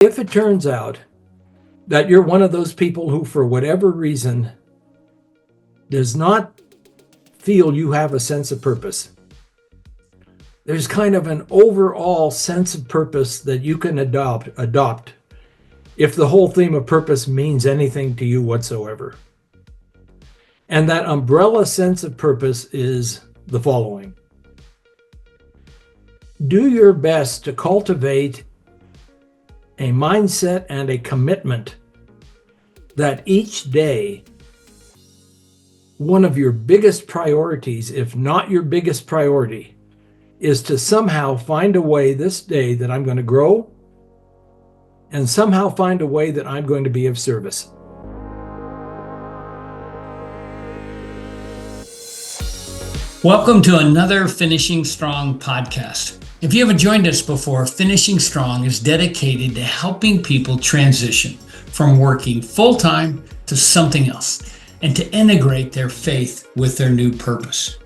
If it turns out that you're one of those people who, for whatever reason, does not feel you have a sense of purpose, there's kind of an overall sense of purpose that you can adopt if the whole theme of purpose means anything to you whatsoever. And that umbrella sense of purpose is the following. Do your best to cultivate a mindset and a commitment that each day, one of your biggest priorities, if not your biggest priority, is to somehow find a way this day that I'm going to grow and somehow find a way that I'm going to be of service. Welcome to another Finishing Strong podcast. If you haven't joined us before, Finishing Strong is dedicated to helping people transition from working full-time to something else and to integrate their faith with their new purpose.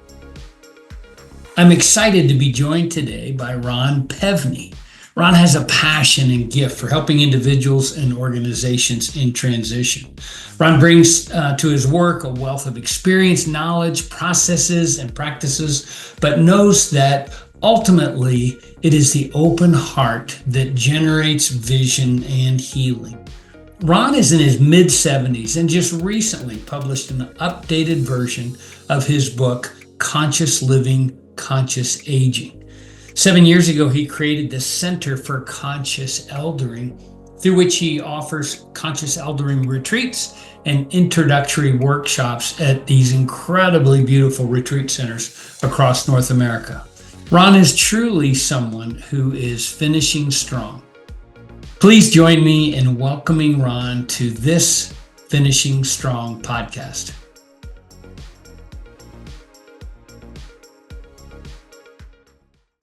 I'm excited to be joined today by Ron Pevny. Ron has a passion and gift for helping individuals and organizations in transition. Ron brings to his work a wealth of experience, knowledge, processes, and practices, but knows that ultimately it is the open heart that generates vision and healing. Ron is in his mid-70s and just recently published an updated version of his book, Conscious Living, Conscious Aging. 7 years ago, he created the Center for Conscious Eldering, through which he offers conscious eldering retreats and introductory workshops at these incredibly beautiful retreat centers across North America. Ron is truly someone who is finishing strong. Please join me in welcoming Ron to this Finishing Strong podcast.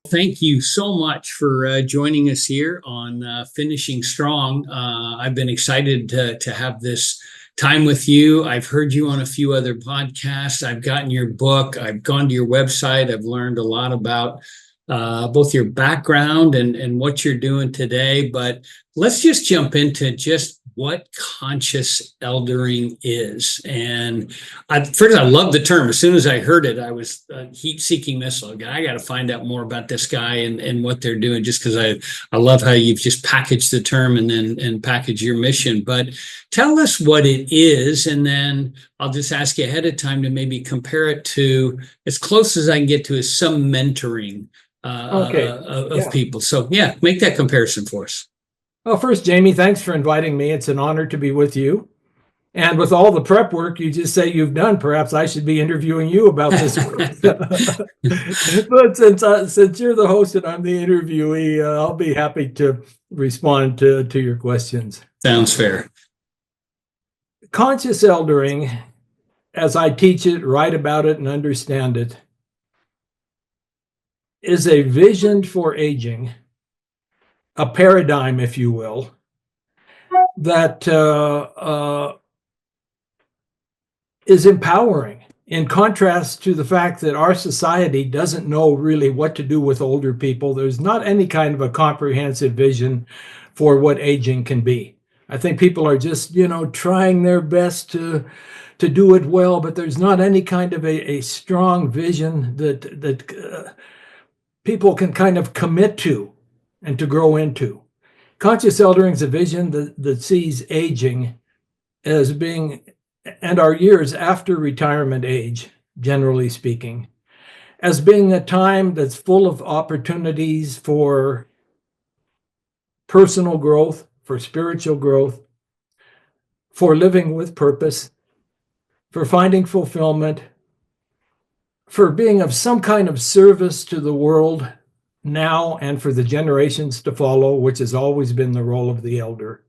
Thank you so much for joining us here on Finishing Strong. I've been excited to have this time with you. I've heard you on a few other podcasts. I've gotten your book. I've gone to your website. I've learned a lot about both your background and what you're doing today. But let's just jump into just what conscious eldering is. And first, I love the term. As soon as I heard it, I was a heat-seeking missile. I got to find out more about this guy and what they're doing, just because I love how you've just packaged the term and packaged your mission. But tell us what it is, and then I'll just ask you ahead of time to maybe compare it to, as close as I can get to, is some mentoring of people. So yeah, make that comparison for us. Well, first, Jamie, thanks for inviting me. It's an honor to be with you. And with all the prep work you just say you've done, perhaps I should be interviewing you about this work. But since you're the host and I'm the interviewee, I'll be happy to respond to your questions. Sounds fair. Conscious eldering, as I teach it, write about it, and understand it, is a vision for aging, a paradigm, if you will, that is empowering, in contrast to the fact that our society doesn't know really what to do with older people. There's not any kind of a comprehensive vision for what aging can be. I think people are just, trying their best to do it well, but there's not any kind of a strong vision that people can kind of commit to and to grow into. Conscious eldering is a vision that sees aging as being, and our years after retirement age, generally speaking, as being a time that's full of opportunities for personal growth, for spiritual growth, for living with purpose, for finding fulfillment, for being of some kind of service to the world now and for the generations to follow, which has always been the role of the elder.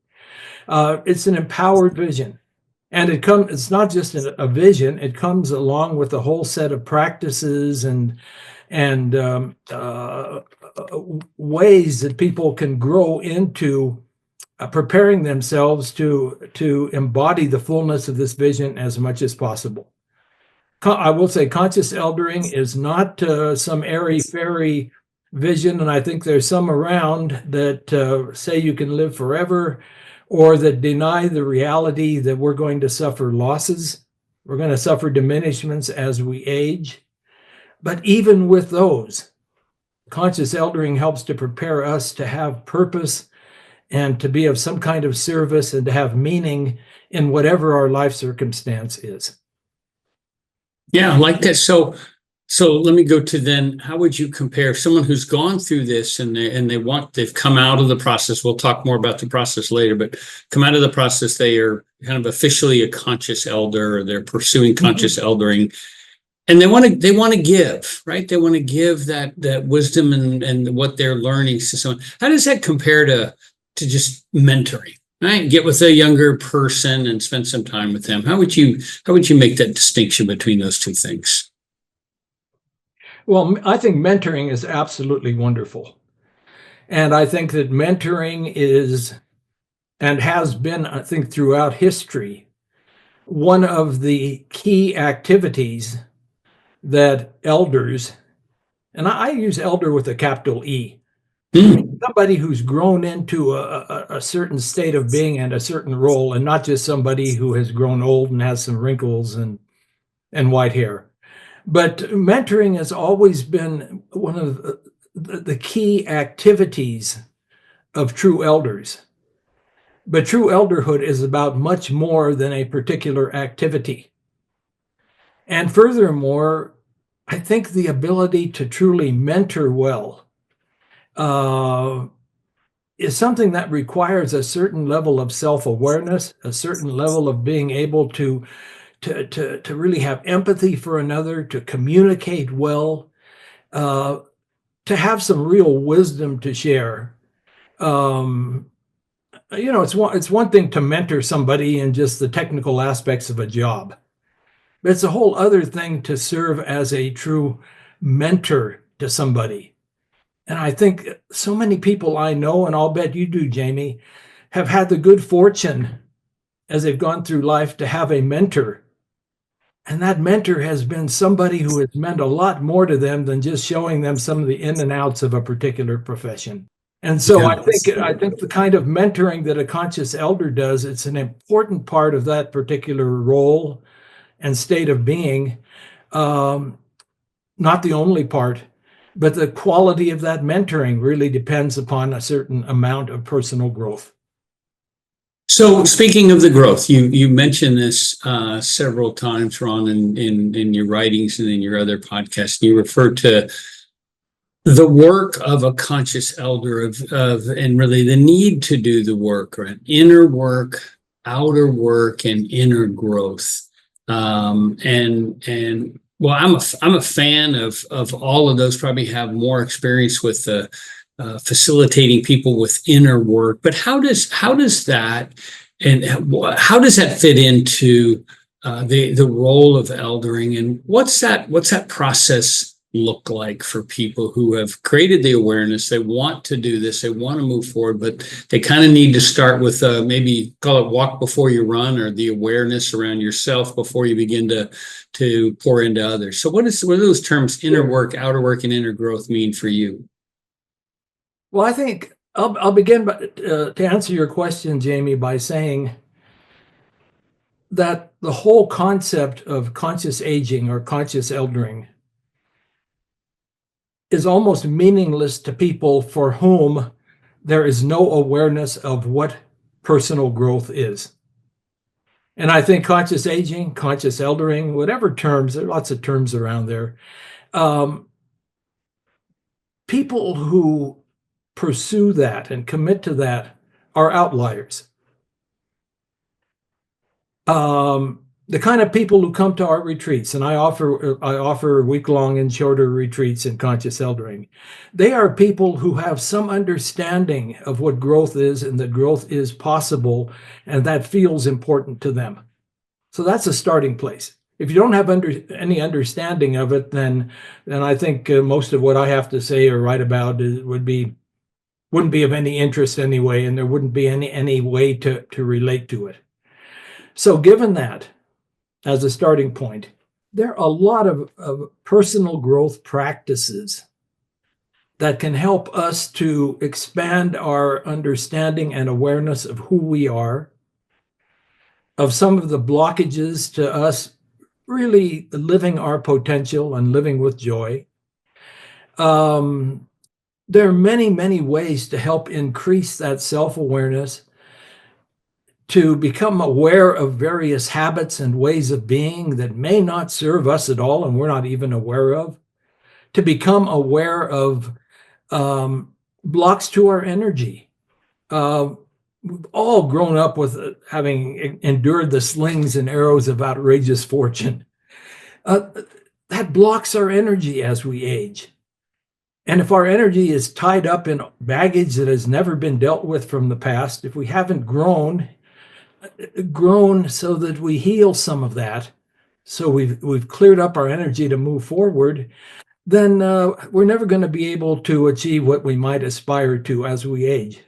It's an empowered vision. And it's not just a vision, it comes along with a whole set of practices and ways that people can grow into preparing themselves to embody the fullness of this vision as much as possible. I will say conscious eldering is not some airy-fairy vision, and I think there's some around that say you can live forever, or that deny the reality that we're going to suffer losses. We're going to suffer diminishments as we age. But even with those, conscious eldering helps to prepare us to have purpose and to be of some kind of service and to have meaning in whatever our life circumstance is. Yeah, I like that. So let me go to then, how would you compare someone who's gone through this and they've come out of the process? We'll talk more about the process later, but come out of the process, they are kind of officially a conscious elder, or they're pursuing conscious eldering, and they want to give, right? They want to give that wisdom and what they're learning to someone. How does that compare to just mentoring? Right? Get with a younger person and spend some time with them. How would you make that distinction between those two things? Well, I think mentoring is absolutely wonderful. And I think that mentoring is and has been, I think, throughout history, one of the key activities that elders, and I use elder with a capital E, somebody who's grown into a certain state of being and a certain role, and not just somebody who has grown old and has some wrinkles and white hair. But mentoring has always been one of the key activities of true elders. But true elderhood is about much more than a particular activity. And furthermore, I think the ability to truly mentor well is something that requires a certain level of self-awareness, a certain level of being able to really have empathy for another, to communicate well, to have some real wisdom to share. It's one thing to mentor somebody in just the technical aspects of a job, but it's a whole other thing to serve as a true mentor to somebody. And I think so many people I know, and I'll bet you do, Jamie, have had the good fortune as they've gone through life to have a mentor. And that mentor has been somebody who has meant a lot more to them than just showing them some of the in and outs of a particular profession. And so I think the kind of mentoring that a conscious elder does, it's an important part of that particular role and state of being. Not the only part, but the quality of that mentoring really depends upon a certain amount of personal growth. So speaking of the growth, you mentioned this several times, Ron, in your writings and in your other podcasts. You referred to the work of a conscious elder and really the need to do the work, right? Inner work, outer work, and inner growth. Well, I'm a fan of all of those. Probably have more experience with facilitating people with inner work. But how does that fit into the role of eldering, and what's that process look like for people who have created the awareness? They want to do this, they want to move forward, but they kind of need to start with maybe call it walk before you run, or the awareness around yourself before you begin to pour into others. So what do those terms, inner work, outer work, and inner growth, mean for you? Well, I think I'll begin to answer your question, Jamie, by saying that the whole concept of conscious aging or conscious eldering is almost meaningless to people for whom there is no awareness of what personal growth is. And I think conscious aging, conscious eldering, whatever terms, there are lots of terms around there. People who pursue that and commit to that are outliers. The kind of people who come to our retreats, and I offer week-long and shorter retreats in conscious eldering, they are people who have some understanding of what growth is and that growth is possible, and that feels important to them. So that's a starting place. If you don't have any understanding of it, then I think most of what I have to say or write about wouldn't be of any interest anyway, and there wouldn't be any way to relate to it. So given that as a starting point, there are a lot of personal growth practices that can help us to expand our understanding and awareness of who we are, of some of the blockages to us really living our potential and living with joy. There are many, many ways to help increase that self-awareness, to become aware of various habits and ways of being that may not serve us at all and we're not even aware of, to become aware of blocks to our energy. We've all grown up with having endured the slings and arrows of outrageous fortune. That blocks our energy as we age. And if our energy is tied up in baggage that has never been dealt with from the past, if we haven't grown so that we heal some of that, so we've cleared up our energy to move forward, then we're never going to be able to achieve what we might aspire to as we age.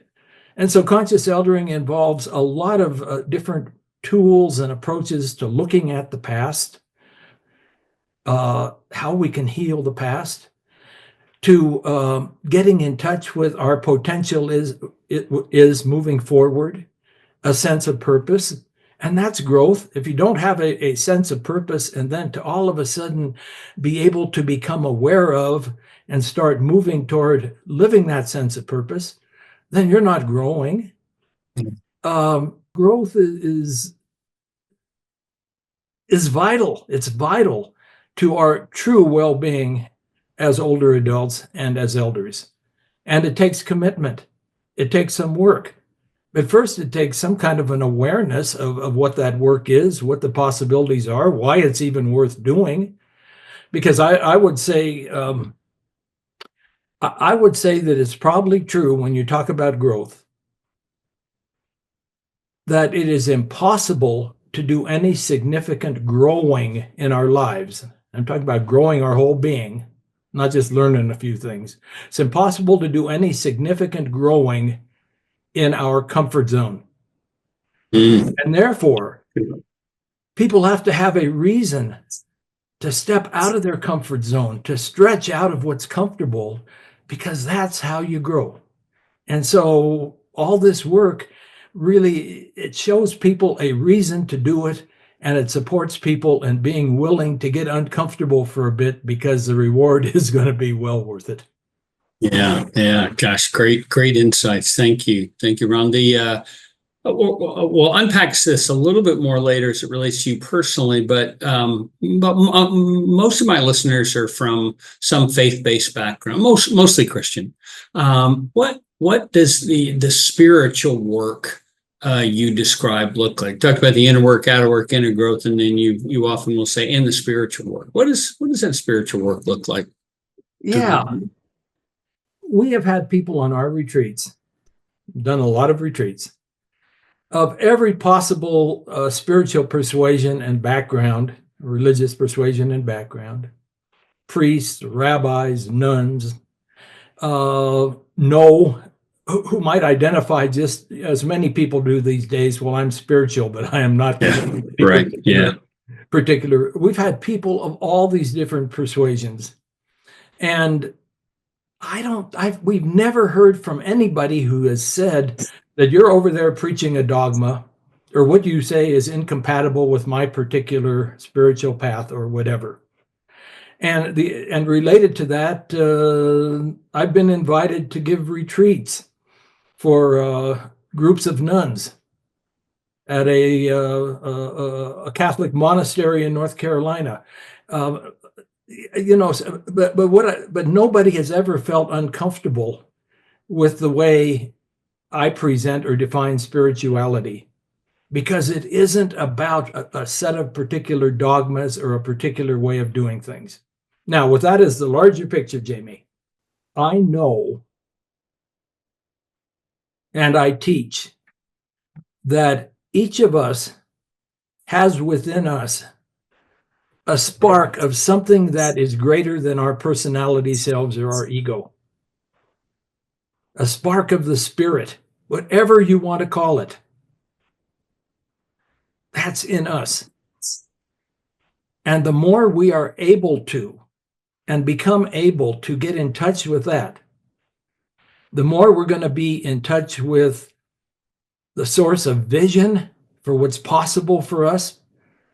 And so conscious eldering involves a lot of different tools and approaches to looking at the past, how we can heal the past, to getting in touch with our potential is moving forward, a sense of purpose. And that's growth. If you don't have a sense of purpose, and then to all of a sudden be able to become aware of and start moving toward living that sense of purpose, then you're not growing. Growth is vital. It's vital to our true well-being as older adults and as elders. And it takes commitment. It takes some work. But first, it takes some kind of an awareness of what that work is, what the possibilities are, why it's even worth doing. Because I would say that it's probably true when you talk about growth that it is impossible to do any significant growing in our lives. I'm talking about growing our whole being, not just learning a few things. It's impossible to do any significant growing in our comfort zone. And therefore, people have to have a reason to step out of their comfort zone, to stretch out of what's comfortable, because that's how you grow. And so all this work really, it shows people a reason to do it, and it supports people in being willing to get uncomfortable for a bit, because the reward is going to be well worth it. Yeah. Gosh, great insights. Thank you, Ron. We'll unpack this a little bit more later as it relates to you personally, but most of my listeners are from some faith-based background, mostly Christian. What does the spiritual work you describe look like? Talk about the inner work, outer work, inner growth, and then you often will say, in the spiritual work. What does that spiritual work look like? Yeah. We have had people on our retreats, done a lot of retreats, of every possible spiritual persuasion and background, religious persuasion and background, priests, rabbis, nuns, who might identify just as many people do these days. Well, I'm spiritual, but I am not. Yeah, right. Yeah. Particular. We've had people of all these different persuasions, and we've never heard from anybody who has said that you're over there preaching a dogma, or what you say is incompatible with my particular spiritual path or whatever. And related to that, I've been invited to give retreats for groups of nuns at a Catholic monastery in North Carolina. But nobody has ever felt uncomfortable with the way I present or define spirituality, because it isn't about a set of particular dogmas or a particular way of doing things. Now, with that as the larger picture, Jamie, I know and I teach that each of us has within us a spark of something that is greater than our personality selves or our ego. A spark of the spirit, whatever you want to call it. That's in us. And the more we are able to and become able to get in touch with that, the more we're going to be in touch with the source of vision for what's possible for us,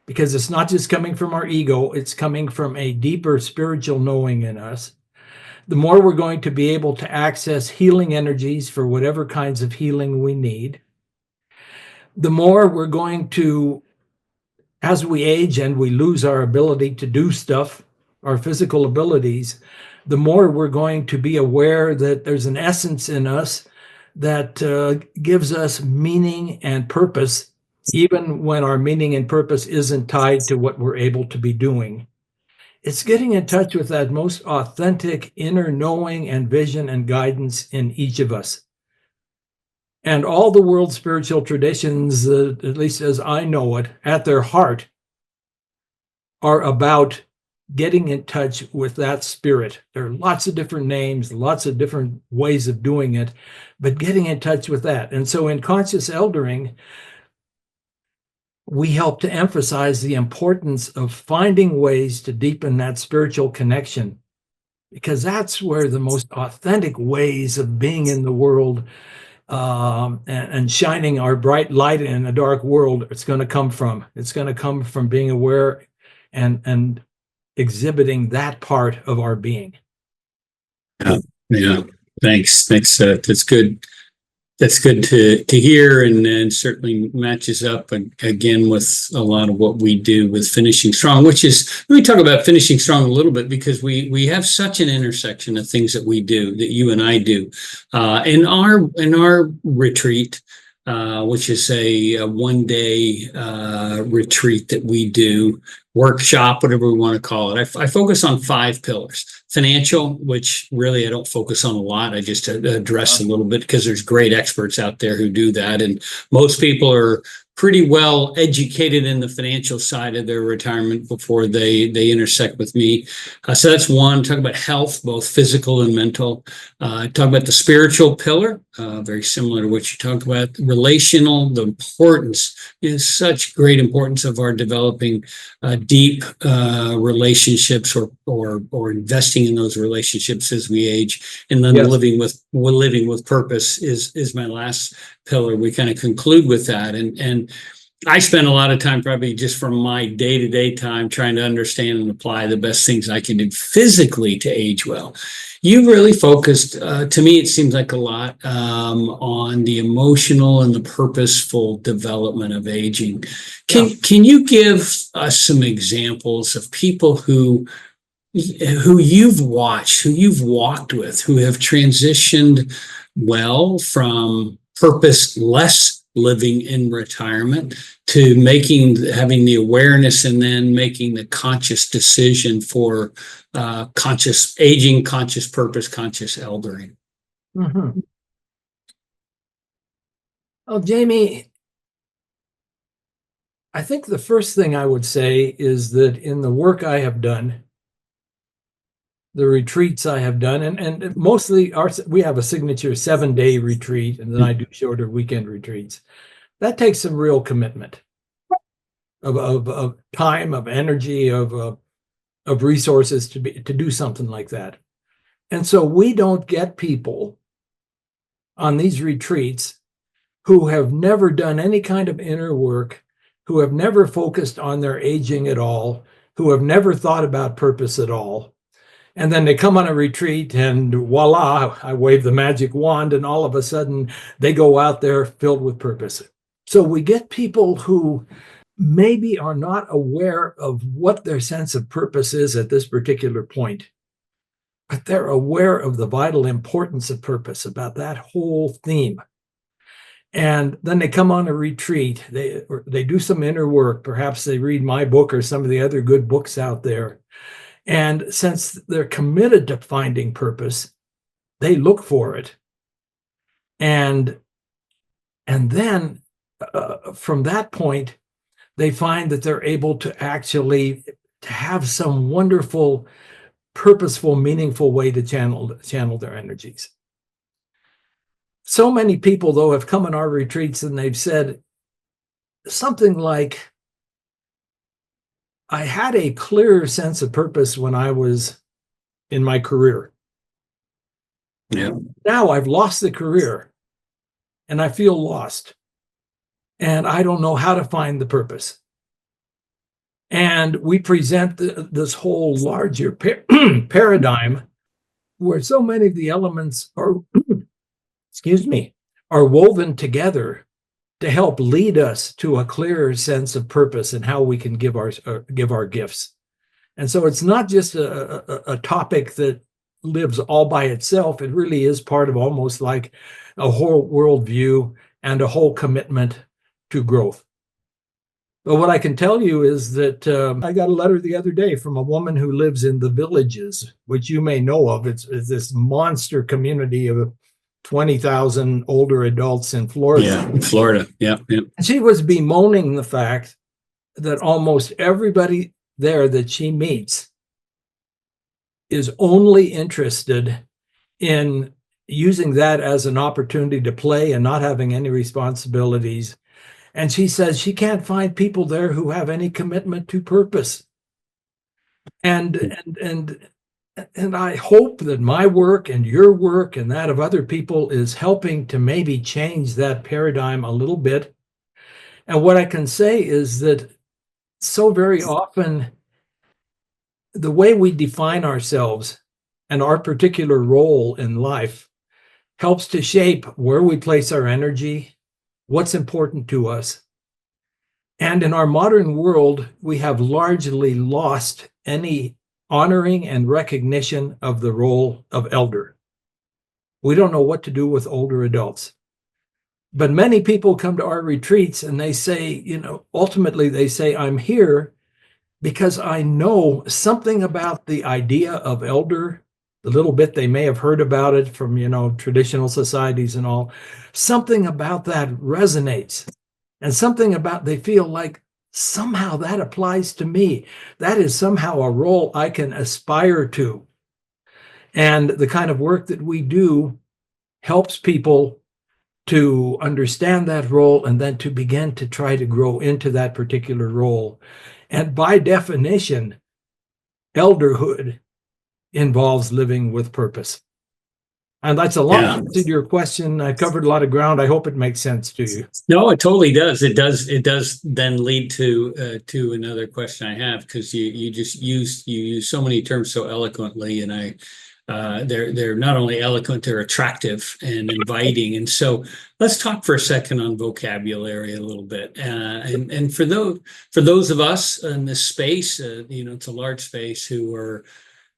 because it's not just coming from our ego, it's coming from a deeper spiritual knowing in us. The more we're going to be able to access healing energies for whatever kinds of healing we need. The more we're going to, as we age and we lose our ability to do stuff, our physical abilities, the more we're going to be aware that there's an essence in us that gives us meaning and purpose, even when our meaning and purpose isn't tied to what we're able to be doing. It's getting in touch with that most authentic inner knowing and vision and guidance in each of us. And all the world's spiritual traditions, at least as I know it, at their heart, are about getting in touch with that spirit. There are lots of different names, lots of different ways of doing it, but getting in touch with that. And so in conscious eldering, we help to emphasize the importance of finding ways to deepen that spiritual connection, because that's where the most authentic ways of being in the world and shining our bright light in a dark world, it's going to come from. It's going to come from being aware and exhibiting that part of our being. Yeah. Thanks. That's good. That's good to hear, and certainly matches up again with a lot of what we do with Finishing Strong, which is, let me talk about Finishing Strong a little bit, because we have such an intersection of things that we do, that you and I do. In our retreat, which is a one-day retreat that we do, workshop, whatever we want to call it. I focus on 5 pillars. Financial, which really I don't focus on a lot. I just address a little bit because there's great experts out there who do that. And most people are pretty well educated in the financial side of their retirement before they intersect with me. So that's one. Talk about health, both physical and mental. Talk about the spiritual pillar, very similar to what you talked about. Relational, the importance is such great importance of our developing deep relationships or investing in those relationships as we age. And then Yes. living with purpose is my last pillar. We kind of conclude with that. And I spend a lot of time, probably just from my day-to-day time, trying to understand and apply the best things I can do physically to age well. You've really focused, to me, it seems like a lot on the emotional and the purposeful development of aging. Can you give us some examples of people who you've watched, who you've walked with, who have transitioned well from purposeless living in retirement to having the awareness and then making the conscious decision for conscious aging, conscious purpose, conscious eldering? Mm-hmm. Well, Jamie, I think the first thing I would say is that in the work I have done, the retreats I have done, and mostly we have a signature 7-day retreat, and then I do shorter weekend retreats. That takes some real commitment of time, of energy, of resources to do something like that. And so we don't get people on these retreats who have never done any kind of inner work, who have never focused on their aging at all, who have never thought about purpose at all. And then they come on a retreat and voila, I wave the magic wand and all of a sudden they go out there filled with purpose. So we get people who maybe are not aware of what their sense of purpose is at this particular point, but they're aware of the vital importance of purpose, about that whole theme. And then they come on a retreat, they do some inner work, perhaps they read my book or some of the other good books out there. And since they're committed to finding purpose, they look for it. And then from that point, they find that they're able to actually to have some wonderful, purposeful, meaningful way to channel their energies. So many people, though, have come on our retreats and they've said something like, I had a clearer sense of purpose when I was in my career. Yeah. Now I've lost the career and I feel lost and I don't know how to find the purpose. And we present this whole larger paradigm where so many of the elements are, excuse me, are woven together to help lead us to a clearer sense of purpose and how we can give our gifts. And so it's not just a topic that lives all by itself. It really is part of almost like a whole worldview and a whole commitment to growth. But what I can tell you is that I got a letter the other day from a woman who lives in the Villages, which you may know of. It's this monster community of 20,000 older adults in Florida. Yeah, Florida. Yeah, yeah. She was bemoaning the fact that almost everybody there that she meets is only interested in using that as an opportunity to play and not having any responsibilities. And she says she can't find people there who have any commitment to purpose. And I hope that my work and your work and that of other people is helping to maybe change that paradigm a little bit. And what I can say is that so very often, the way we define ourselves and our particular role in life helps to shape where we place our energy, what's important to us. And in our modern world, we have largely lost any honoring and recognition of the role of elder. We don't know what to do with older adults. But many people come to our retreats and they say, ultimately they say, I'm here because I know something about the idea of elder, the little bit they may have heard about it from, traditional societies and all, something about that resonates. And something about they feel like somehow that applies to me. That is somehow a role I can aspire to. And the kind of work that we do helps people to understand that role and then to begin to try to grow into that particular role. And by definition, elderhood involves living with purpose. And that's a long answer to your question. I covered a lot of ground. I hope it makes sense to you. No, it totally does. It does. It does then lead to another question I have, because you use so many terms so eloquently, and they're not only eloquent, they're attractive and inviting. And so let's talk for a second on vocabulary a little bit. And for those of us in this space, it's a large space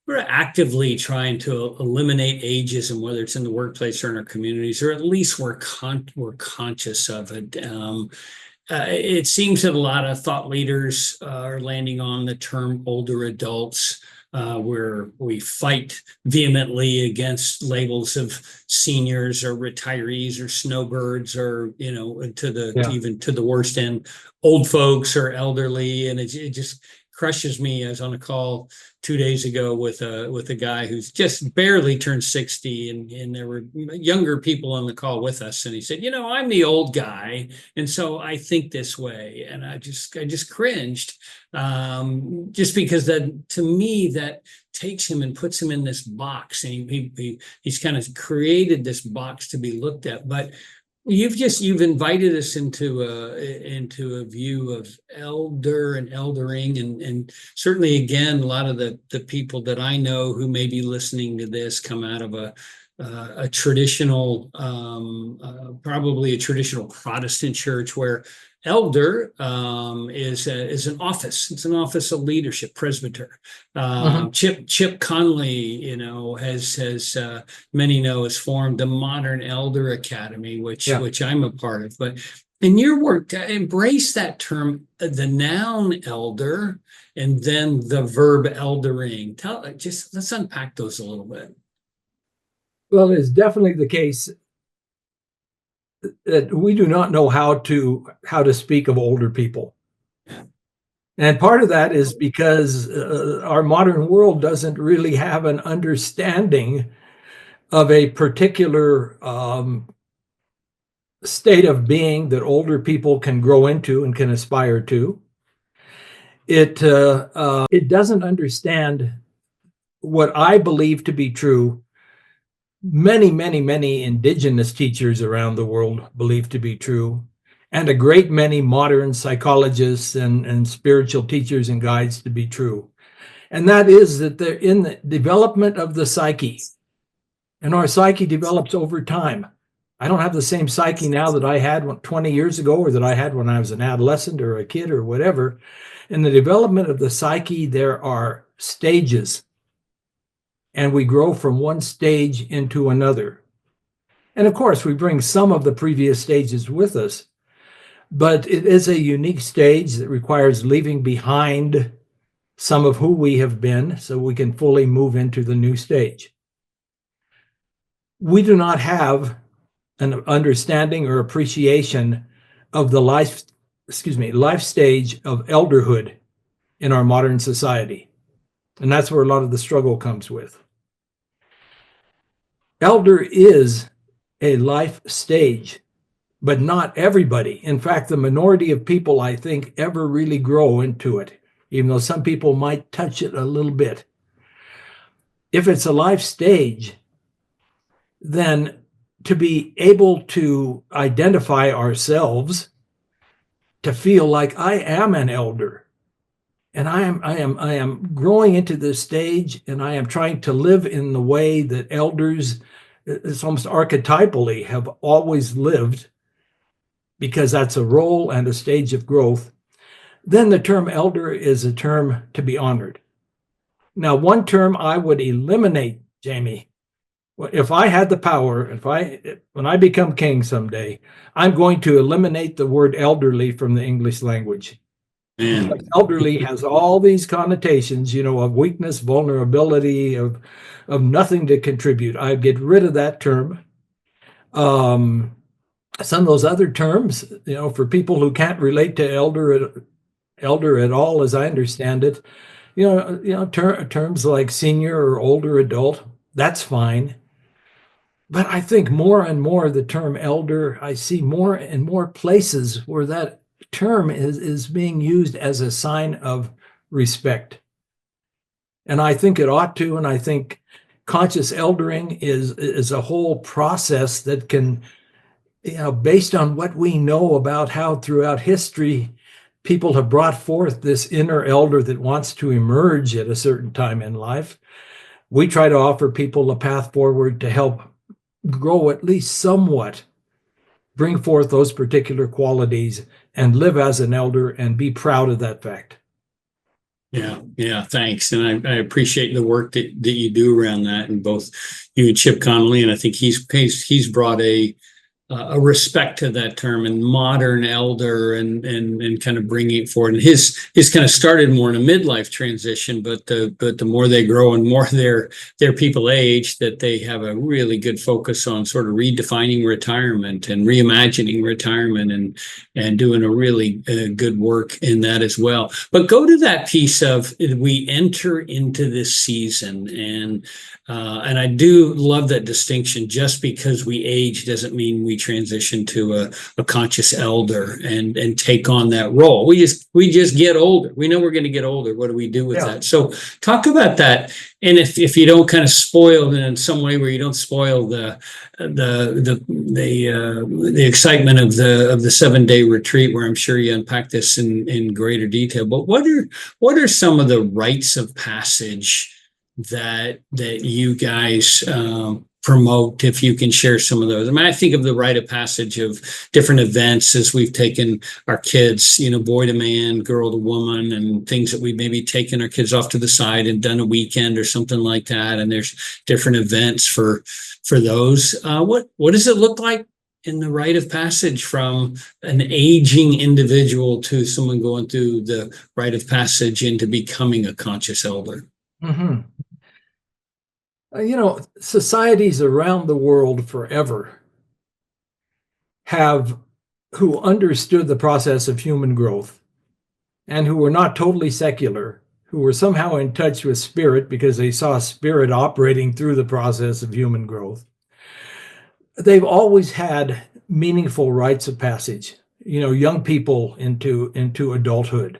we're actively trying to eliminate ageism, whether it's in the workplace or in our communities, or at least we're conscious of it. It seems that a lot of thought leaders are landing on the term older adults, where we fight vehemently against labels of seniors or retirees or snowbirds, or even to the worst end, old folks or elderly, and it just crushes me. I was on a call 2 days ago with a guy who's just barely turned 60, and there were younger people on the call with us, and he said, I'm the old guy, and so I think this way, and I just cringed, just because that, to me, that takes him and puts him in this box, and he's kind of created this box to be looked at. But you've invited us into a view of elder and eldering, and certainly, again, a lot of the people that I know who may be listening to this come out of a traditional, probably a traditional Protestant church, where elder is an office. It's an office of leadership, presbyter. Chip Conley, has many know, has formed the Modern Elder Academy, which I'm a part of. But in your work, embrace that term, the noun elder, and then the verb eldering. Let's unpack those a little bit. Well, it's definitely the case that we do not know how to speak of older people. And part of that is because our modern world doesn't really have an understanding of a particular state of being that older people can grow into and can aspire to. It doesn't understand what I believe to be true, many indigenous teachers around the world believe to be true, and a great many modern psychologists and spiritual teachers and guides to be true. And that is that they're in the development of the psyche. And our psyche develops over time. I don't have the same psyche now that I had 20 years ago or that I had when I was an adolescent or a kid or whatever. In the development of the psyche, there are stages, and we grow from one stage into another. And of course, we bring some of the previous stages with us, but it is a unique stage that requires leaving behind some of who we have been so we can fully move into the new stage. We do not have an understanding or appreciation of the life stage of elderhood in our modern society. And that's where a lot of the struggle comes with. Elder is a life stage, but not everybody. In fact, the minority of people, I think, ever really grow into it, even though some people might touch it a little bit. If it's a life stage, then to be able to identify ourselves, to feel like I am an elder, and I am growing into this stage, and I am trying to live in the way that elders, it's almost archetypally, have always lived, because that's a role and a stage of growth, then the term elder is a term to be honored. Now, one term I would eliminate, Jamie, if I had the power, when I become king someday, I'm going to eliminate the word elderly from the English language. Man. Elderly has all these connotations, of weakness, vulnerability, of nothing to contribute. I'd get rid of that term. Some of those other terms, for people who can't relate to elder at all, as I understand it, terms like senior or older adult, that's fine. But I think more and more the term elder, I see more and more places where that term is being used as a sign of respect. And I think it ought to, and I think conscious eldering is a whole process that can, based on what we know about how throughout history people have brought forth this inner elder that wants to emerge at a certain time in life, we try to offer people a path forward to help grow at least somewhat, bring forth those particular qualities, and live as an elder and be proud of that fact. Yeah, thanks. And I appreciate the work that you do around that, and both you and Chip Connolly. And I think he's brought a respect to that term and modern elder and kind of bringing it forward. And his kind of started more in a midlife transition, but the more they grow and more their people age, that they have a really good focus on sort of redefining retirement and reimagining retirement and doing a really good work in that as well. But go to that piece of we enter into this season, and I do love that distinction. Just because we age doesn't mean we transition to a conscious elder and take on that role. We just get older. We know we're going to get older. What do we do with that? So talk about that. And if you don't kind of spoil it in some way where you don't spoil the excitement of the 7-day retreat, where I'm sure you unpack this in greater detail. But what are some of the rites of passage that you guys promote, if you can share some of those? I mean, I think of the rite of passage of different events as we've taken our kids, boy to man, girl to woman, and things that we've maybe taken our kids off to the side and done a weekend or something like that. And there's different events for those. What does it look like in the rite of passage from an aging individual to someone going through the rite of passage into becoming a conscious elder? Mm-hmm. Societies around the world forever who understood the process of human growth and who were not totally secular, who were somehow in touch with spirit because they saw spirit operating through the process of human growth. They've always had meaningful rites of passage, young people into adulthood,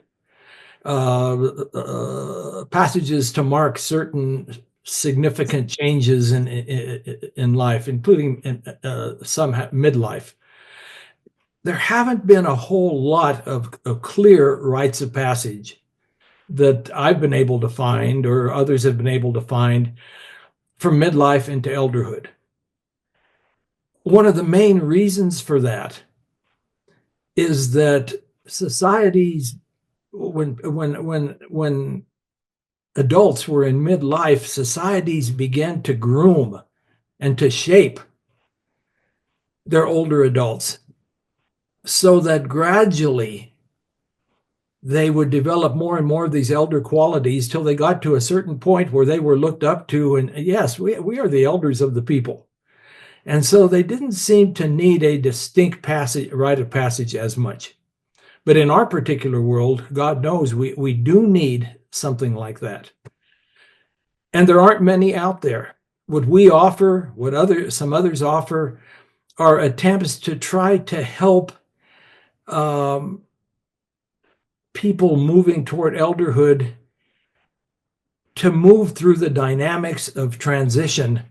passages to mark certain significant changes in life, including some midlife. There haven't been a whole lot of clear rites of passage that I've been able to find, or others have been able to find, from midlife into elderhood. One of the main reasons for that is that societies, when adults were in midlife, societies began to groom and to shape their older adults so that gradually they would develop more and more of these elder qualities till they got to a certain point where they were looked up to, and yes, we are the elders of the people. And so they didn't seem to need a distinct rite of passage as much. But in our particular world, God knows we do need something like that. And there aren't many out there. What we offer, what some others offer, are attempts to try to help people moving toward elderhood to move through the dynamics of transition.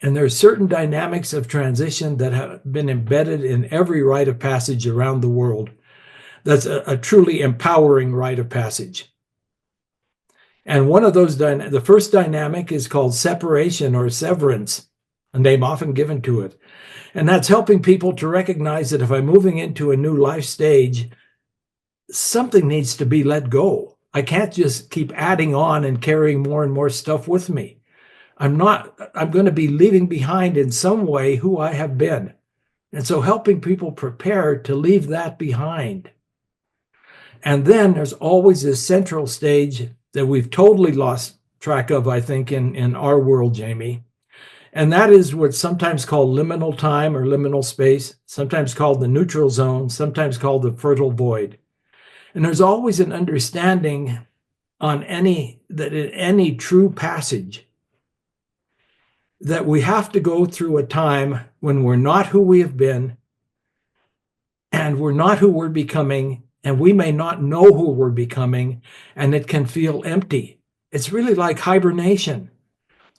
And there are certain dynamics of transition that have been embedded in every rite of passage around the world. That's a truly empowering rite of passage. And one of those, the first dynamic is called separation or severance, a name often given to it. And that's helping people to recognize that if I'm moving into a new life stage, something needs to be let go. I can't just keep adding on and carrying more and more stuff with me. I'm going to be leaving behind in some way who I have been. And so helping people prepare to leave that behind. And then there's always this central stage that we've totally lost track of, I think, in our world, Jamie. And that is what's sometimes called liminal time or liminal space, sometimes called the neutral zone, sometimes called the fertile void. And there's always an understanding that in any true passage, that we have to go through a time when we're not who we have been, and we're not who we're becoming, and we may not know who we're becoming, and it can feel empty. It's really like hibernation,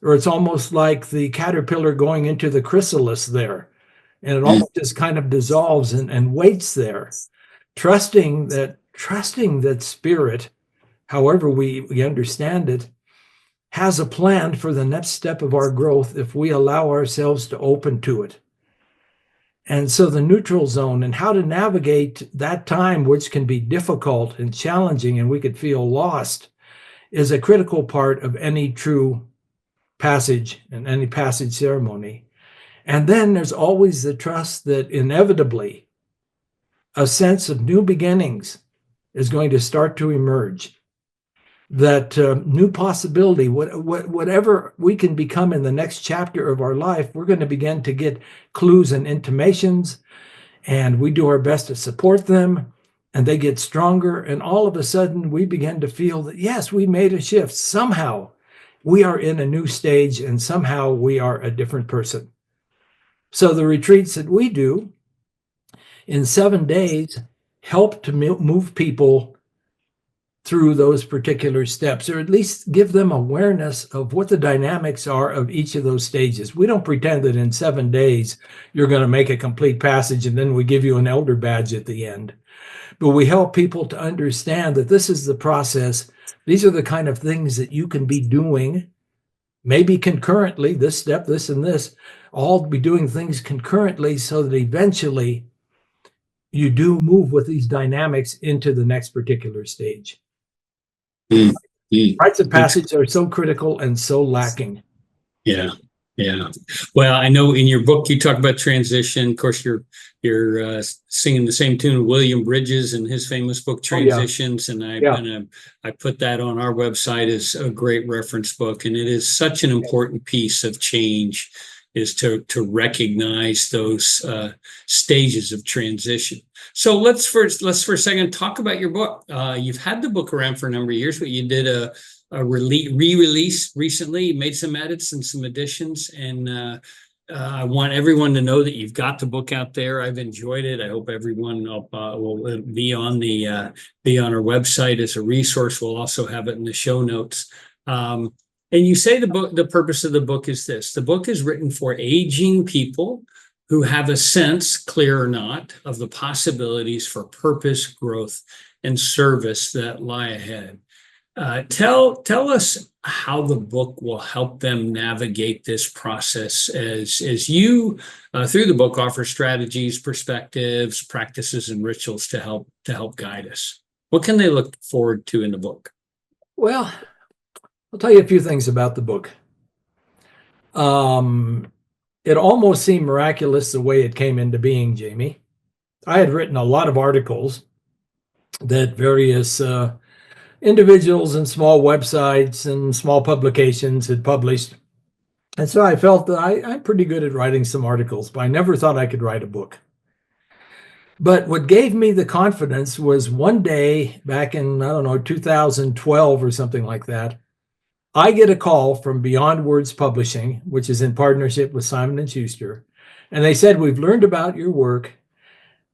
or it's almost like the caterpillar going into the chrysalis there, and it almost just kind of dissolves and waits there, trusting that spirit, however we understand it, has a plan for the next step of our growth if we allow ourselves to open to it. And so the neutral zone and how to navigate that time, which can be difficult and challenging, and we could feel lost, is a critical part of any true passage and any passage ceremony. And then there's always the trust that inevitably a sense of new beginnings is going to start to emerge. That new possibility, whatever we can become in the next chapter of our life, we're going to begin to get clues and intimations, and we do our best to support them, and they get stronger, and all of a sudden we begin to feel that, yes, we made a shift. Somehow we are in a new stage, and somehow we are a different person. So the retreats that we do in 7 days help to move people through those particular steps, or at least give them awareness of what the dynamics are of each of those stages. We don't pretend that in 7 days you're going to make a complete passage and then we give you an elder badge at the end. But we help people to understand that this is the process. These are the kind of things that you can be doing, maybe concurrently, this step, this and this, all be doing things concurrently so that eventually you do move with these dynamics into the next particular stage. Rites of passage are so critical and so lacking. Yeah. Well, I know in your book you talk about transition. Of course, you're singing the same tune of William Bridges and his famous book Transitions, and I put that on our website as a great reference book. And it is such an important piece of change, is to recognize those stages of transition. So let's for a second talk about your book. You've had the book around for a number of years, but you did a re-release recently. You made some edits and some additions, and I want everyone to know that you've got the book out there. I've enjoyed it. I hope everyone will be on our website as a resource. We'll also have it in the show notes. And you say the purpose of the book is this. The book is written for aging people who have a sense, clear or not, of the possibilities for purpose, growth, and service that lie ahead. Tell us how the book will help them navigate this process as you through the book offer strategies, perspectives, practices, and rituals to help guide us. What can they look forward to in the book? Well, I'll tell you a few things about the book. It almost seemed miraculous the way it came into being, Jamie. I had written a lot of articles that various individuals and small websites and small publications had published. And so I felt that I'm pretty good at writing some articles, but I never thought I could write a book. But what gave me the confidence was one day back in, I don't know, 2012 or something like that, I get a call from Beyond Words Publishing, which is in partnership with Simon & Schuster. And they said, we've learned about your work.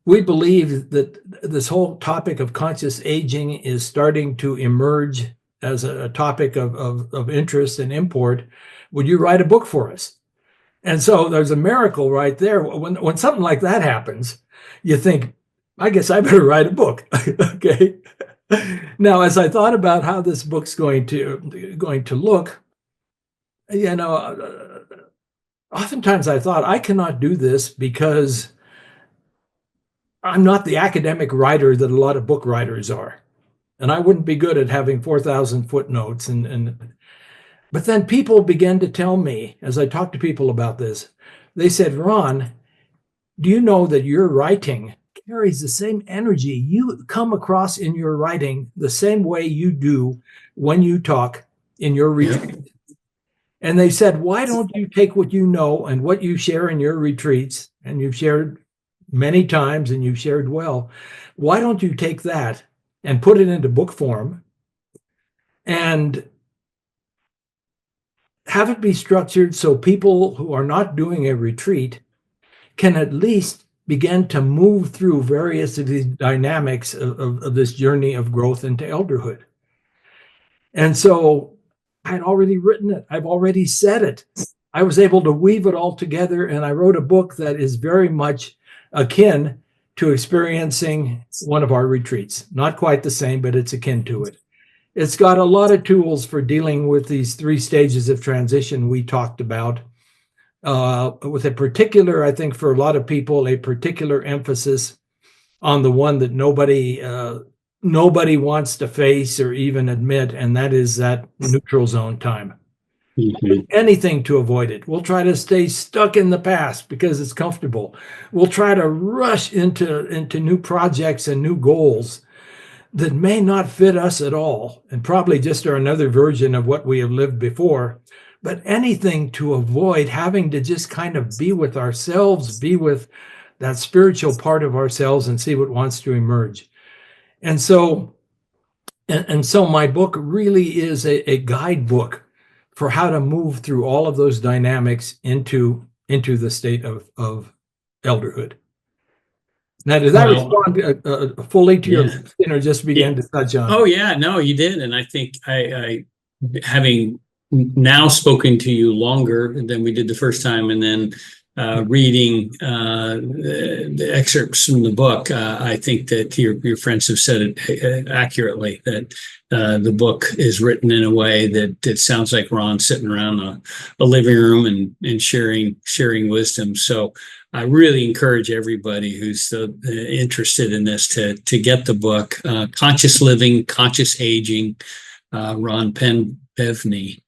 We believe that this whole topic of conscious aging is starting to emerge as a topic of interest and import. Would you write a book for us? And so there's a miracle right there. When something like that happens, you think, I guess I better write a book. Okay. Now, as I thought about how this book's going to look, oftentimes I thought I cannot do this because I'm not the academic writer that a lot of book writers are. And I wouldn't be good at having 4,000 footnotes. But then people began to tell me, as I talked to people about this, they said, Ron, do you know that your writing carries the same energy? You come across in your writing the same way you do when you talk in your retreat. Yeah. And they said, why don't you take what you know and what you share in your retreats, and you've shared many times and you've shared well, why don't you take that and put it into book form and have it be structured so people who are not doing a retreat can at least begin to move through various of these dynamics of this journey of growth into elderhood. And so I'd already written it. I've already said it. I was able to weave it all together, and I wrote a book that is very much akin to experiencing one of our retreats. Not quite the same, but it's akin to it. It's got a lot of tools for dealing with these 3 stages of transition we talked about, with a particular, I think for a lot of people, a particular emphasis on the one that nobody wants to face or even admit, and that is that neutral zone time. Mm-hmm. Anything to avoid it. We'll try to stay stuck in the past because it's comfortable. We'll try to rush into new projects and new goals that may not fit us at all, and probably just are another version of what we have lived before. But anything to avoid having to just kind of be with ourselves, be with that spiritual part of ourselves and see what wants to emerge. And so my book really is a guidebook for how to move through all of those dynamics into the state of elderhood. Now, does that respond fully to your question, or just began to touch on? Oh, yeah, no, you did. And I think I having now spoken to you longer than we did the first time, and then reading the excerpts from the book, I think that your friends have said it accurately, that the book is written in a way that sounds like Ron sitting around a living room and sharing wisdom. So I really encourage everybody who's interested in this to get the book, Conscious Living, Conscious Aging, Ron Pevny.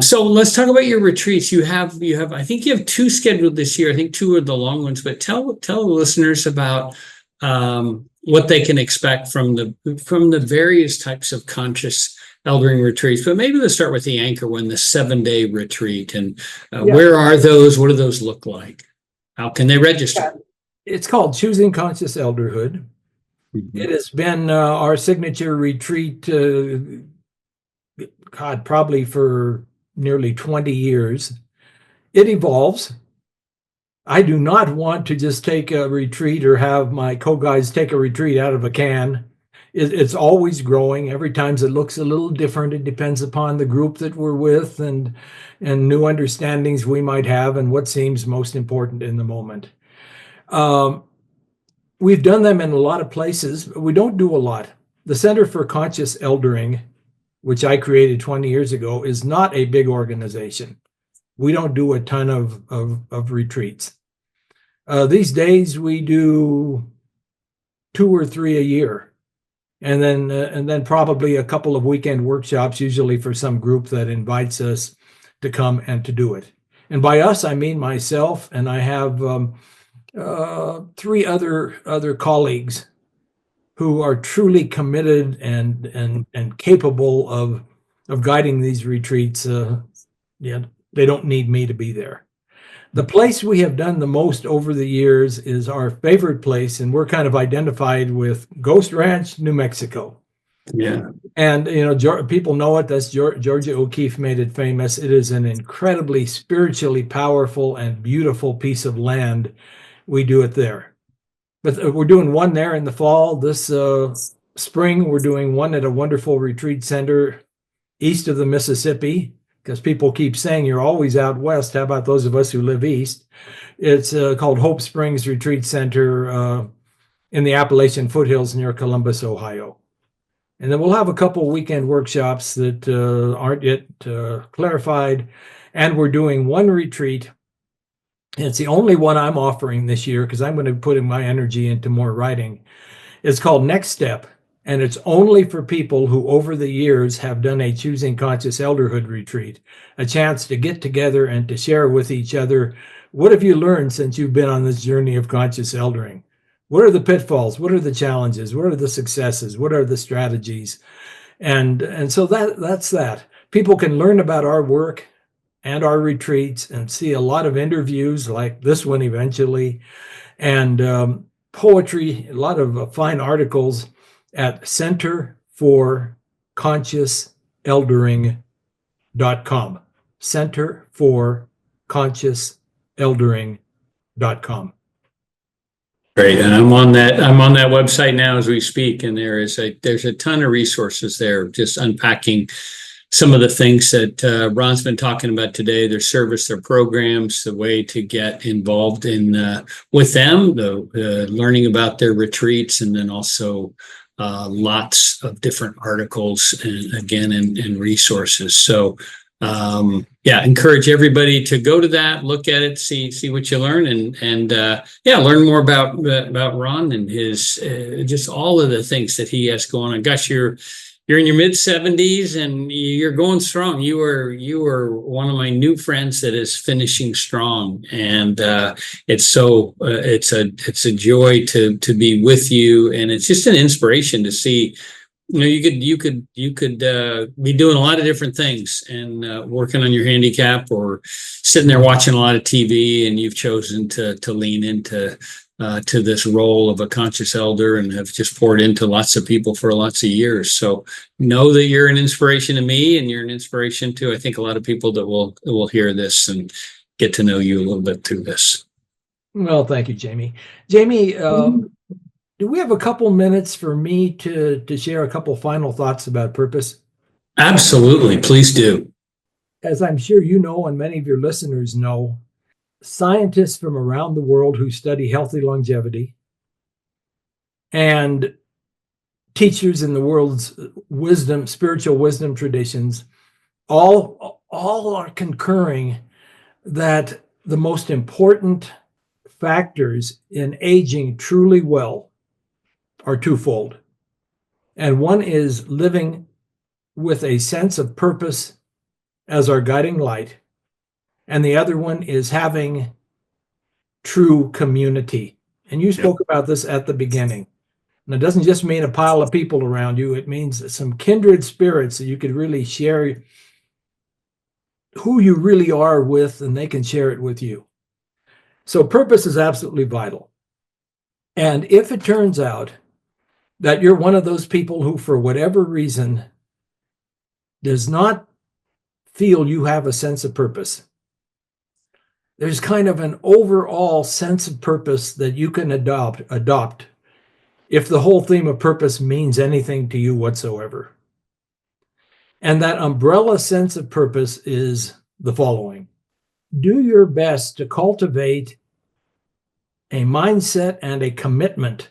So let's talk about your retreats. You have, I think you have 2 scheduled this year. I think 2 are the long ones, but tell the listeners about what they can expect from the various types of conscious eldering retreats. But maybe let's start with the anchor one, the 7-day retreat, and where are those? What do those look like? How can they register? It's called Choosing Conscious Elderhood. Mm-hmm. It has been our signature retreat, probably for nearly 20 years. It evolves. I do not want to just take a retreat or have my co-guides take a retreat out of a can. it's always growing. Every time it looks a little different. It depends upon the group that we're with and new understandings we might have and what seems most important in the moment. We've done them in a lot of places, but we don't do a lot. The Center for Conscious Eldering, which I created 20 years ago, is not a big organization. We don't do a ton of retreats. These days we do 2 or 3 a year. And then probably a couple of weekend workshops, usually for some group that invites us to come and to do it. And by us, I mean myself, and I have 3 other colleagues who are truly committed and capable of guiding these retreats. Yeah, they don't need me to be there. The place we have done the most over the years is our favorite place, and we're kind of identified with Ghost Ranch, New Mexico. Yeah. And, people know it. That's Georgia O'Keeffe made it famous. It is an incredibly spiritually powerful and beautiful piece of land. We do it there. But we're doing one there in the fall. This spring, we're doing one at a wonderful retreat center east of the Mississippi, because people keep saying you're always out west. How about those of us who live east? It's called Hope Springs Retreat Center in the Appalachian foothills near Columbus, Ohio. And then we'll have a couple weekend workshops that aren't yet clarified. And we're doing one retreat. And it's the only one I'm offering this year because I'm going to be putting my energy into more writing. It's called Next Step. And it's only for people who over the years have done a Choosing Conscious Elderhood retreat, a chance to get together and to share with each other, what have you learned since you've been on this journey of conscious eldering? What are the pitfalls? What are the challenges? What are the successes? What are the strategies? And so that's that. People can learn about our work and our retreats and see a lot of interviews like this one eventually, and poetry, a lot of fine articles at centerforconsciouseldering.com. centerforconsciouseldering.com. Great, and I'm on that website now as we speak, and there's a ton of resources there, just unpacking some of the things that Ron's been talking about today, their service, their programs, the way to get involved in with them, the learning about their retreats, and then also lots of different articles and resources. So encourage everybody to go to that, look at it, see what you learn, and learn more about Ron and his just all of the things that he has going on. Gosh, you're in your mid 70s and you're going strong. You are one of my new friends that is finishing strong, and it's a joy to be with you, and it's just an inspiration to see. You could be doing a lot of different things and working on your handicap or sitting there watching a lot of TV, and you've chosen to lean into to this role of a conscious elder and have just poured into lots of people for lots of years. So know that you're an inspiration to me, and you're an inspiration to, I think, a lot of people that will hear this and get to know you a little bit through this. Well, thank you, Jamie. Jamie, do we have a couple minutes for me to share a couple final thoughts about purpose? Absolutely. Please do. As I'm sure you know, and many of your listeners know, scientists from around the world who study healthy longevity and teachers in the world's spiritual wisdom traditions, all are concurring that the most important factors in aging truly well are twofold. And one is living with a sense of purpose as our guiding light. And the other one is having true community. And you spoke about this at the beginning. And it doesn't just mean a pile of people around you. It means some kindred spirits that you could really share who you really are with, and they can share it with you. So purpose is absolutely vital. And if it turns out that you're one of those people who, for whatever reason, does not feel you have a sense of purpose, there's kind of an overall sense of purpose that you can adopt if the whole theme of purpose means anything to you whatsoever. And that umbrella sense of purpose is the following. Do your best to cultivate a mindset and a commitment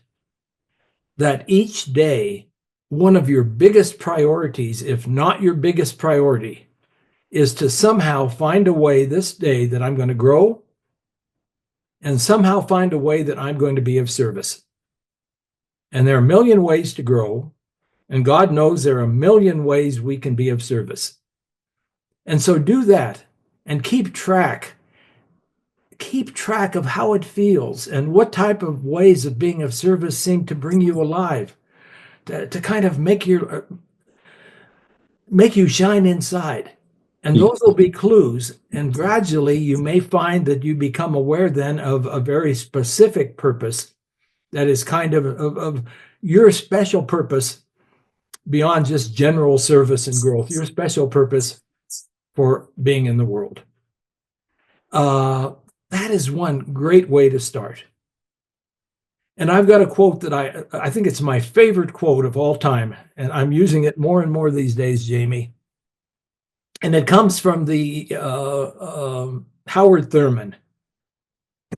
that each day, one of your biggest priorities, if not your biggest priority, is to somehow find a way this day that I'm going to grow and somehow find a way that I'm going to be of service. And there are a million ways to grow, and God knows there are a million ways we can be of service. And so do that and keep track of how it feels and what type of ways of being of service seem to bring you alive, to kind of make you shine inside. And those will be clues. And gradually you may find that you become aware then of a very specific purpose that is kind of your special purpose beyond just general service and growth, your special purpose for being in the world. That is one great way to start. And I've got a quote that I think it's my favorite quote of all time, and I'm using it more and more these days, Jamie. And it comes from the Howard Thurman.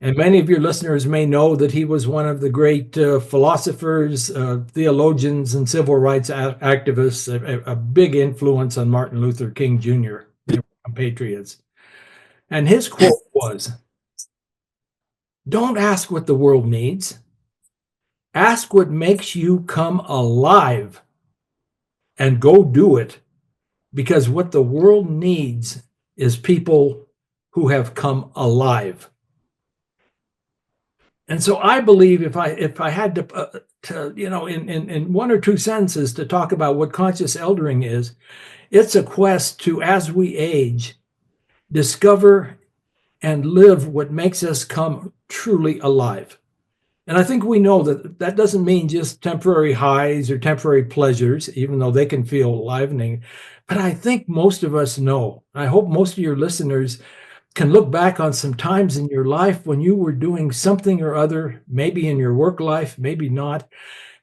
And many of your listeners may know that he was one of the great philosophers, theologians, and civil rights activists, a big influence on Martin Luther King Jr., compatriots. And his quote was, "Don't ask what the world needs. Ask what makes you come alive and go do it, because what the world needs is people who have come alive." And so I believe if I had to in one or two sentences to talk about what conscious eldering is, it's a quest to, as we age, discover and live what makes us come truly alive. And I think we know that doesn't mean just temporary highs or temporary pleasures, even though they can feel livening. But I think most of us know, I hope most of your listeners can look back on some times in your life when you were doing something or other, maybe in your work life, maybe not,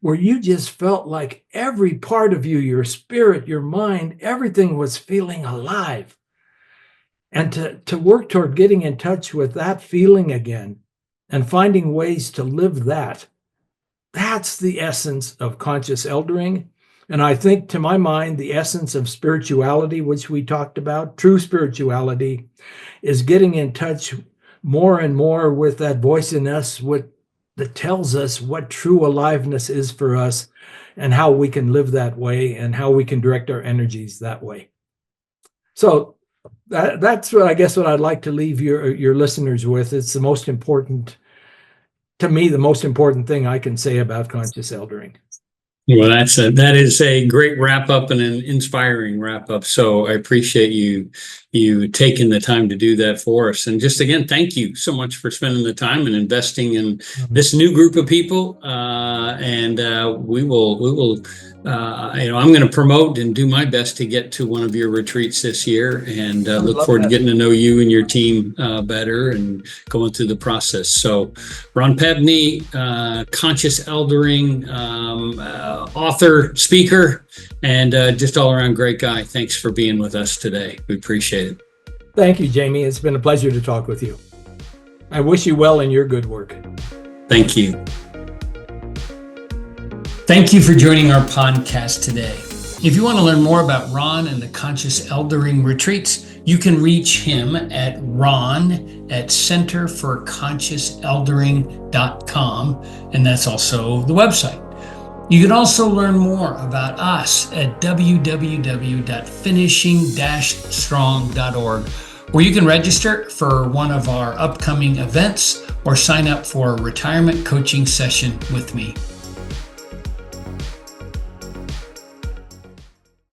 where you just felt like every part of you, your spirit, your mind, everything was feeling alive. And to work toward getting in touch with that feeling again and finding ways to live that, that's the essence of conscious eldering. And I think, to my mind, the essence of spirituality, which we talked about, true spirituality, is getting in touch more and more with that voice in us that tells us what true aliveness is for us and how we can live that way and how we can direct our energies that way. So that's what I'd like to leave your listeners with. It's the most important, to me, the most important thing I can say about conscious eldering. Well, that is a great wrap up and an inspiring wrap up. So I appreciate you taking the time to do that for us. And just again, thank you so much for spending the time and investing in this new group of people. We will. I'm going to promote and do my best to get to one of your retreats this year, and look forward to getting to know you and your team better and going through the process. So, Ron Pevny, conscious eldering author, speaker, and just all around great guy. Thanks for being with us today. We appreciate it. Thank you, Jamie. It's been a pleasure to talk with you. I wish you well in your good work. Thank you. Thank you for joining our podcast today. If you want to learn more about Ron and the Conscious Eldering Retreats, you can reach him at ron@centerforconsciouseldering.com, and that's also the website. You can also learn more about us at www.finishing-strong.org, where you can register for one of our upcoming events or sign up for a retirement coaching session with me.